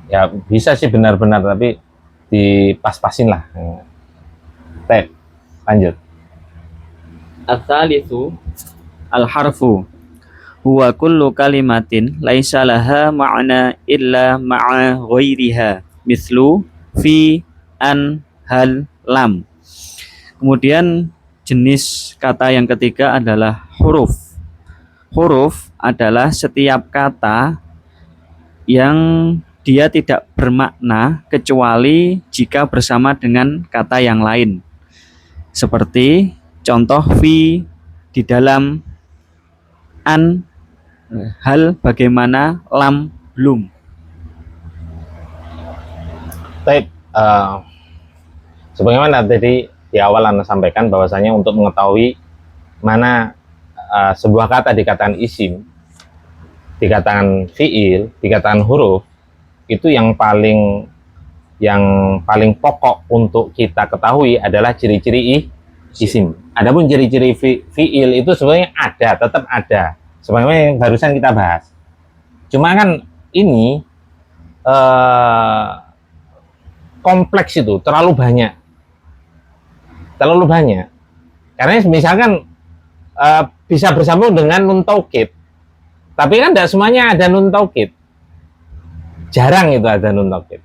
Ya bisa sih benar-benar, tapi dipas-pasin lah. Baik, lanjut. Ats-tsalitsu al-harfu huwa kullu kalimatin laisa laha ma'na illa ma'a ghairiha mislu fi, an, hal, lam. Kemudian jenis kata yang ketiga adalah huruf. Huruf adalah setiap kata yang dia tidak bermakna kecuali jika bersama dengan kata yang lain. Seperti contoh fi di dalam, an, hal bagaimana, lam belum. Baik, sebagaimana tadi di awal Anda sampaikan bahwasanya untuk mengetahui mana sebuah kata dikatakan isim, dikatakan fiil, dikatakan huruf, itu yang paling pokok untuk kita ketahui adalah ciri-ciri isim. Adapun ciri-ciri fiil itu sebenarnya tetap ada. Sebagaimana yang barusan kita bahas. Cuma kan ini kompleks itu, terlalu banyak. Karena misalkan bisa bersambung dengan nun taukid. Tapi kan tidak semuanya ada nun taukid. Jarang itu ada nun taukid.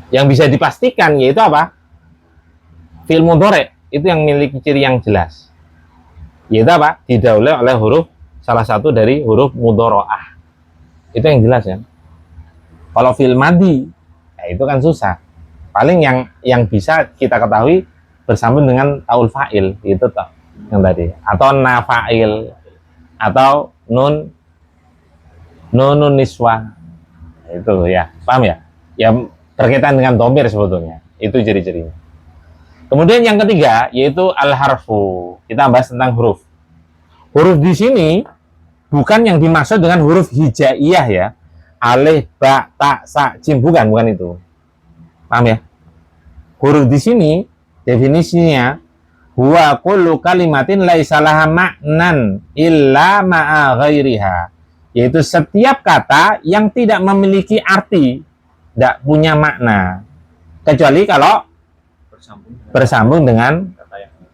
Yang bisa dipastikan yaitu apa? Fi'il mudhari itu yang memiliki ciri yang jelas. Yaitu apa? Didahului oleh huruf salah satu dari huruf mudharaah. Itu yang jelas ya. Kalau fi'il madhi, ya itu kan susah. Paling yang bisa kita ketahui bersambung dengan taul fa'il itu toh yang tadi, atau nafa'il, atau nunun niswah. Itu ya, paham ya? Ya berkaitan dengan dhamir sebetulnya. Itu ciri-cirinya. Kemudian yang ketiga yaitu al-harfu. Kita bahas tentang huruf. Huruf di sini bukan yang dimaksud dengan huruf hijaiyah ya. Alif, ba, ta, sa, jim, bukan itu. Paham ya? Huruf di sini definisinya huwa kullu kalimatin laisa laha ma'nan illa ma'a ghairiha. Yaitu setiap kata yang tidak memiliki arti, tidak punya makna. Kecuali kalau bersambung dengan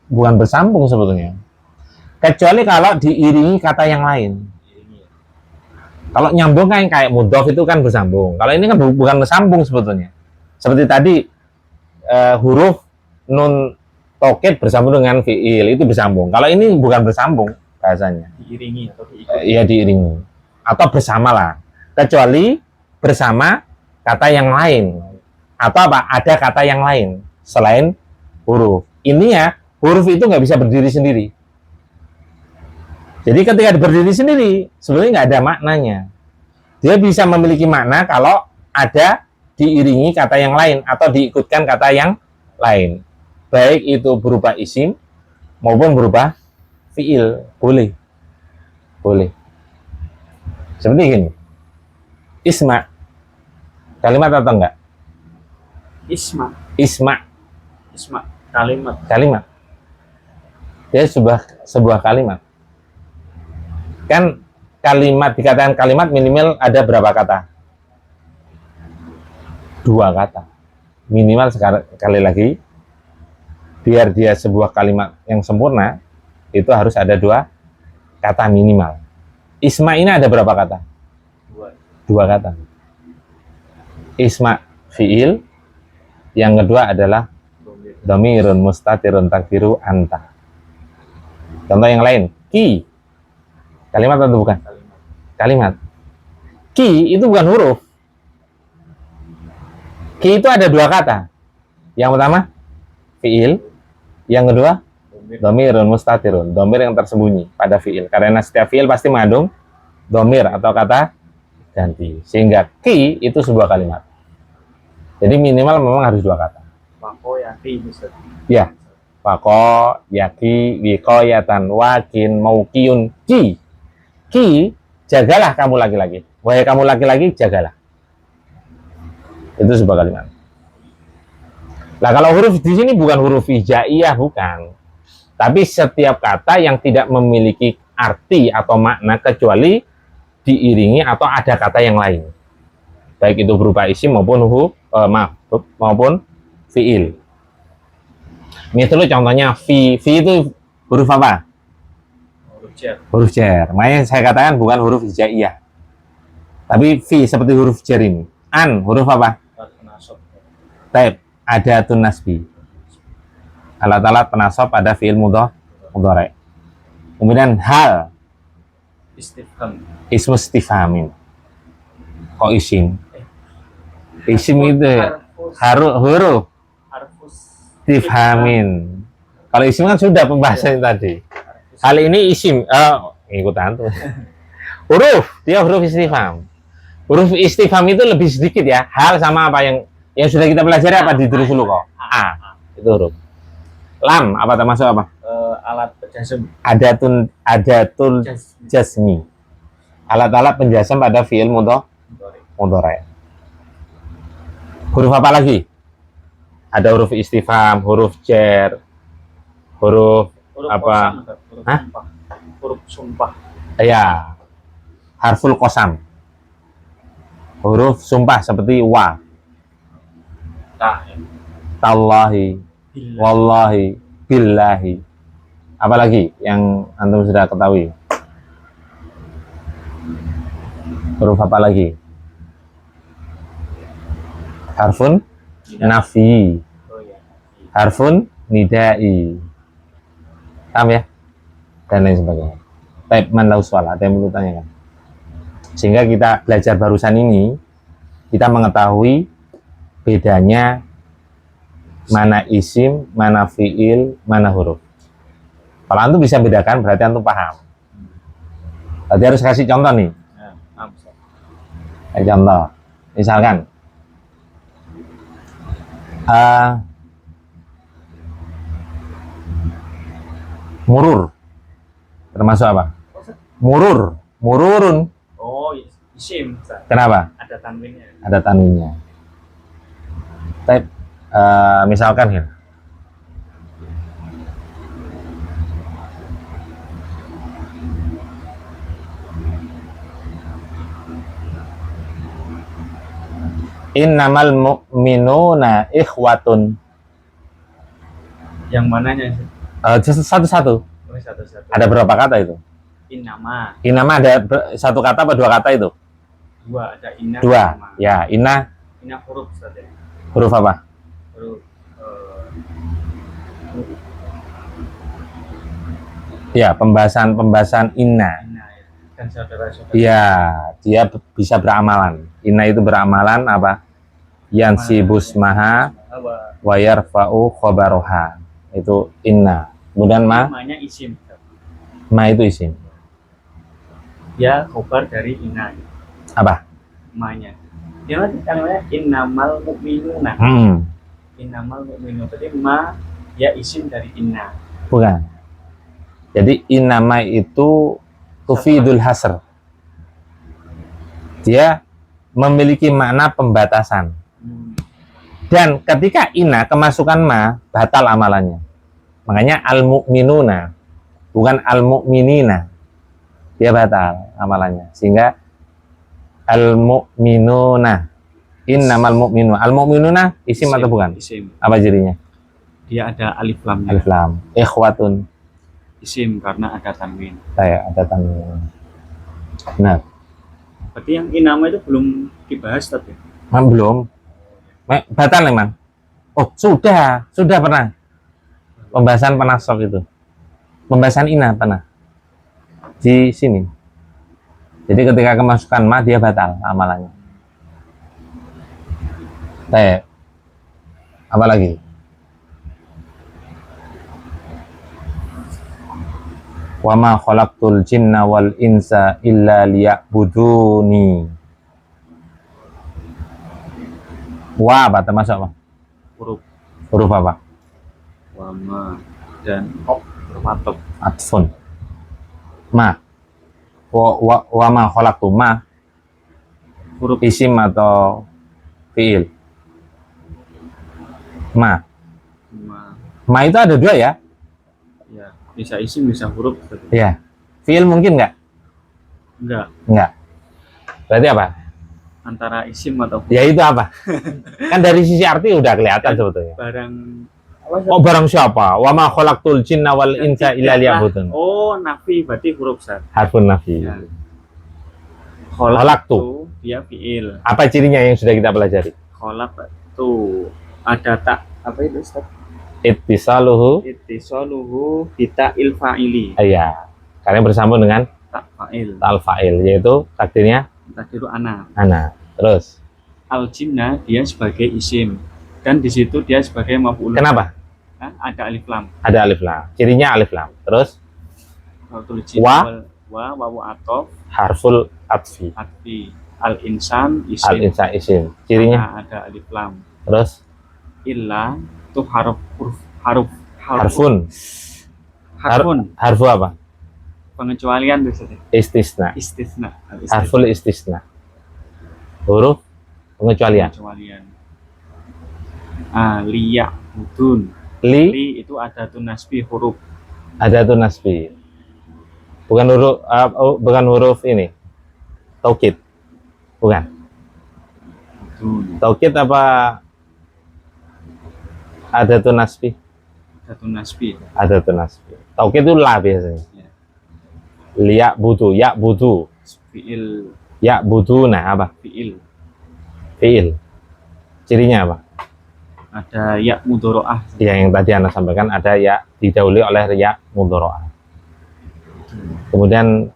bukan bersambung sebetulnya. Kecuali kalau diiringi kata yang lain. Kalau nyambung kan kayak mudhof itu kan bersambung. Kalau ini kan bukan bersambung sebetulnya. Seperti tadi huruf nun taukid bersambung dengan fiil itu bersambung. Kalau ini bukan bersambung bahasanya. Diiringi atau diikuti. Iya diiringi atau bersama lah. Kecuali bersama kata yang lain atau apa? Ada kata yang lain selain huruf. Ini ya huruf itu nggak bisa berdiri sendiri. Jadi ketika berdiri sendiri sebenarnya nggak ada maknanya. Dia bisa memiliki makna kalau ada diiringi kata yang lain atau diikutkan kata yang lain. Baik itu berupa isim maupun berupa fiil. Boleh. Seperti gini. Isma. Kalimat atau enggak? Isma. Kalimat. Dia sebuah kalimat. Kan kalimat dikatakan kalimat minimal ada berapa kata? 2 kata. Minimal sekali lagi biar dia sebuah kalimat yang sempurna itu harus ada 2 kata minimal. Isma ini ada berapa kata? 2 kata. Isma fiil, yang kedua adalah dhamirun mustatirun takdiru anta. Contoh yang lain, ki. Kalimat atau bukan? Kalimat. Ki itu bukan huruf. Ki itu ada 2 kata. Yang pertama fiil, yang kedua dhamirun mustatirun, dhamir yang tersembunyi pada fiil. Karena setiap fiil pasti mengandung dhamir atau kata ganti. Sehingga ki itu sebuah kalimat. Jadi minimal memang harus 2 kata. Wako yaki bisa. Ya. Wako, yaki, wikoyatan, wakin, maukiyun, ki. Ki, jagalah kamu laki-laki. Wahai kamu laki-laki, jagalah. Itu sebuah kalimat. Nah, kalau huruf di sini bukan huruf hijaiyah, bukan. Tapi setiap kata yang tidak memiliki arti atau makna kecuali diiringi atau ada kata yang lain. Baik itu berupa isim maupun maupun fiil. Misalnya contohnya fi itu huruf apa? Huruf jar. Makanya saya katakan bukan huruf hijaiyah. Tapi fi seperti huruf jar ini. An huruf apa? Taib adatun nasbi. Alat-alat penasab pada fiil mudhari. Kemudian hal ismu istifhamin. Kok isim? Isim itu huruf istifhamin. Kalau isim kan sudah pembahasan tadi. Hal ini isim. Ikutan tuh. Huruf, dia huruf istifham. Huruf istifham itu lebih sedikit ya. Hal sama apa yang sudah kita pelajari apa di dulu kok? A. Itu huruf. Lam apa termasuk apa? Alat penjasm. Adatul jasmi. Alat-alat penjasm pada fiil mudhari. Huruf apa lagi? Ada huruf istifham, huruf jar, huruf apa? Huruf sumpah. Ya. Harful qasam. Huruf sumpah seperti wa. Tallahi, wallahi, billahi. Apalagi yang antum sudah ketahui? Huruf apa lagi? harfun nafi, Oh ya. harfun nidai, paham ya, dan lain sebagainya. Baik, man lahu su'al, ada yang perlu tanyakan? Sehingga kita belajar barusan ini, kita mengetahui bedanya mana isim, mana fiil, mana huruf. Kalau antum bisa bedakan, berarti antum paham. Berarti harus kasih contoh nih. Nah, Ustaz. Kayak contoh, misalkan murur, termasuk apa? Murur, mururun. Oh, isim, Ustaz. Kenapa? Ada tanwinnya. Ada tanwinnya. Type, misalkan ya, innamal mu'minuna ikhwatun. Yang mananya? Satu-satu. Oh, satu-satu. Ada berapa kata itu? Innama. Inama ada satu kata apa dua kata itu? Dua, ada inna. Dua. Sama. Ya, inna Inna huruf, Ustaz ya. huruf apa? Huruf Ya, pembahasan inna. inna ya. Dan saudara-saudara. Ya, dia bisa beramalan. Inna itu beramalan apa? Yansibus maha wa yarfa'u khobaroha. Itu inna. Kemudian Namanya isim, Ustaz. ma itu isim. Ya, khobar dari inna. Apa? Ma-nya. Dia namanya innamal mu'minuna. Innamal mu'minuna. Berarti ma ya isim dari inna. Bukan. Jadi innama itu tufidul hasr. Dia memiliki makna pembatasan. Dan ketika inna kemasukan ma, batal amalannya. Makanya al-mu'minuna, bukan al-mu'minina. Dia batal amalannya. Sehingga al-mu'minuna, innamal mu'minu. Al-mu'minuna isim atau bukan? Isim. Apa jadinya? Dia ada alif lam. Alif lam. Ikhwatun. Isim karena ada tanwin. Saya ada tanwin. Nah, Berarti yang inama itu belum dibahas tapi. belum. Batal memang. Oh, sudah pernah. Pembahasan penasok itu. Pembahasan ina pernah. Di sini. Jadi ketika kemasukan ma dia batal amalannya. Baik. Apa lagi? Wa ma khalaqtul jinna wal insa illa liya'buduni. Wa apa termasuk apa? Huruf Huruf apa? wama dan bermatok. Atfun. Ma. Wa ma khalaqtu ma Huruf isim atau fiil? Ma. Ma itu ada dua ya? Ya, bisa isim bisa huruf. Iya. Fiil mungkin nggak? Enggak, Nggak. Berarti apa? antara isim atau Ya itu apa? Kan dari sisi arti udah kelihatan sebetulnya. barang Oh barang siapa? Wa ma khalaqtul jinna wal insa illa liya'budun. Oh, nafi berarti huruf Ustaz. Harfun nafi. Ya. Khalaqtu. Dia fiil. Apa cirinya yang sudah kita pelajari? Khalaqtu ada tak apa itu Ustaz? Ittisaluhu. Ittisaluhu bita il fa'ili. Iya. Karena bersambung dengan Tak fa'il. tal fa'il yaitu takdirnya Takdiru ana. ana. Terus Al jinna dia sebagai isim dan di situ dia sebagai maf'ul. kenapa? Ada alif lam. Ada alif lam. Cirinya alif lam. Terus Wa wawu atof harful atfi. atfi al insan isim. Al insa isim. Cirinya Ada alif lam. terus Illa itu harfun. harfu apa? Pengecualian biasanya. Istisna. Istisna. Harful istisna. Huruf pengecualian. Pengecualian. Liya budun. Li Li itu ada tunasbi huruf. ada tuh nasbi. Bukan huruf ini. Taukid. Bukan. Budun. Taukid apa ada tuh nasbi? Ada tunasbi. Ada tuh nasbi. Taukid itu la biasanya. Ya. Liya butuh, ya butuh, Fiil ya butuh. Nah apa? fiil. Fiil. Cirinya apa? Ada ya mudhoro'ah. Ya, yang tadi Anda sampaikan ada ya didahului oleh ya mudhoro'ah. Kemudian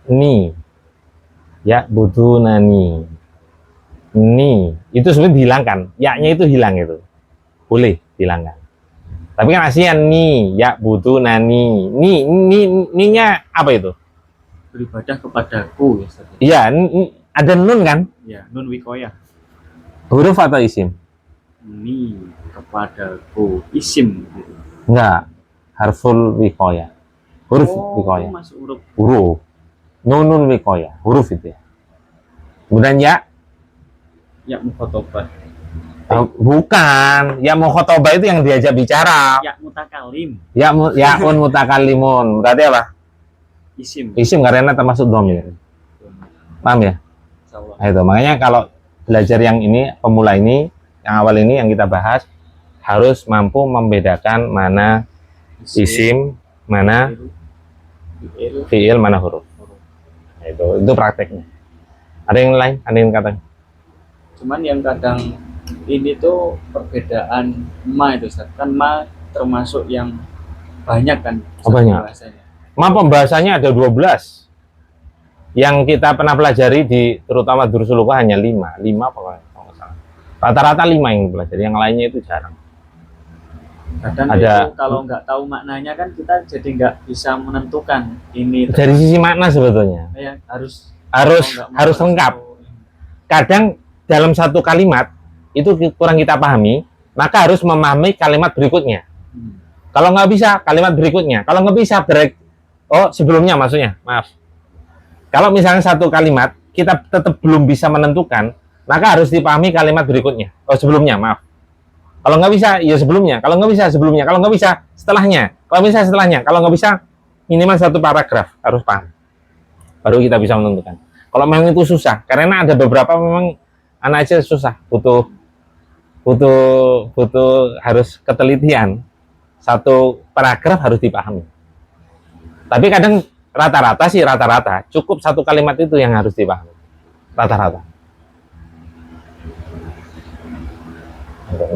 ni, ya budunani, ni itu sebenarnya dihilangkan, ya-nya itu hilang, itu boleh dihilangkan. Tapi kan aslinya ni, ya budunani, ni-nya apa itu? Beribadah kepadaku ya Ustaz. Iya, ada nun kan? Ya, nun wikoyah. Huruf atau isim? Ini kepadaku isim gitu. Enggak, harful wikoya, huruf wikoya, masuk huruf. huruf nunun wikoya, huruf itu ya. Kemudian ya Mukhotobah. bukan, ya mukhotobah itu yang diajak bicara. Ya mutakalim. Ya mutakalimun, berarti apa? Isim. Isim karena termasuk dhamir. Paham ya? Insyaallah. Nah, itu makanya kalau belajar yang ini, pemula ini, yang awal ini yang kita bahas, harus mampu membedakan mana isim, mana fiil, mana huruf. Nah, itu prakteknya. Ada yang lain? Ada yang kata? Cuman yang kadang ini tuh perbedaan ma itu Ustaz. Kan ma termasuk yang banyak kan Ustaz, Oh, banyak. bahasanya. Ma pembahasannya ada 12. Yang kita pernah pelajari di terutama Durusul Lughah hanya 5 pokoknya. Rata-rata 5 yang pelajari, yang lainnya itu jarang. Kadang Ada- itu kalau nggak tahu maknanya kan kita jadi nggak bisa menentukan ini. Dari sisi makna sebetulnya Ya, harus harus lengkap. Kadang dalam satu kalimat itu kurang kita pahami, maka harus memahami kalimat berikutnya. Kalau nggak bisa, kalimat berikutnya. Kalau nggak bisa, sebelumnya maksudnya, maaf. Kalau misalnya satu kalimat kita tetap belum bisa menentukan, maka harus dipahami kalimat berikutnya. Sebelumnya, maaf. Kalau nggak bisa, ya sebelumnya. Kalau nggak bisa, sebelumnya. Kalau nggak bisa, setelahnya. Kalau bisa, setelahnya. Kalau nggak bisa, minimal satu paragraf harus paham. Baru kita bisa menentukan. Kalau memang itu susah, karena ada beberapa memang anak aja susah, butuh harus ketelitian. Satu paragraf harus dipahami. Tapi kadang rata-rata cukup satu kalimat itu yang harus dipahami. Rata-rata.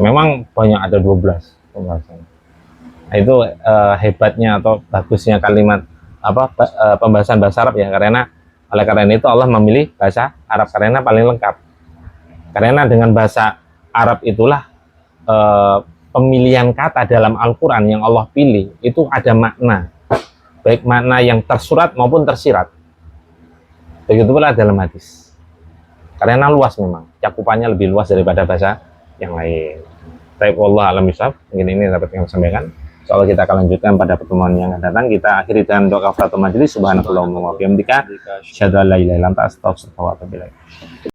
Memang banyak, ada 12 pembahasan. Nah, itu hebatnya atau bagusnya kalimat pembahasan bahasa Arab ya, karena oleh karena itu Allah memilih bahasa Arab karena paling lengkap. Karena dengan bahasa Arab itulah pemilihan kata dalam Al-Quran yang Allah pilih itu ada makna, baik makna yang tersurat maupun tersirat. Begitu pula dalam hadis. Karena luas, memang cakupannya lebih luas daripada bahasa yang lain. Baik, wallah alam bisawab. Mungkin ini dapat kami sampaikan. Insyaallah kita akan lanjutkan pada pertemuan yang akan datang. Kita akhiri dengan doa kafaratul majelis. Subhanakallahumma wa bihamdika asyhadu an la ilaha illa anta astaghfiruka wa atubu ilaik.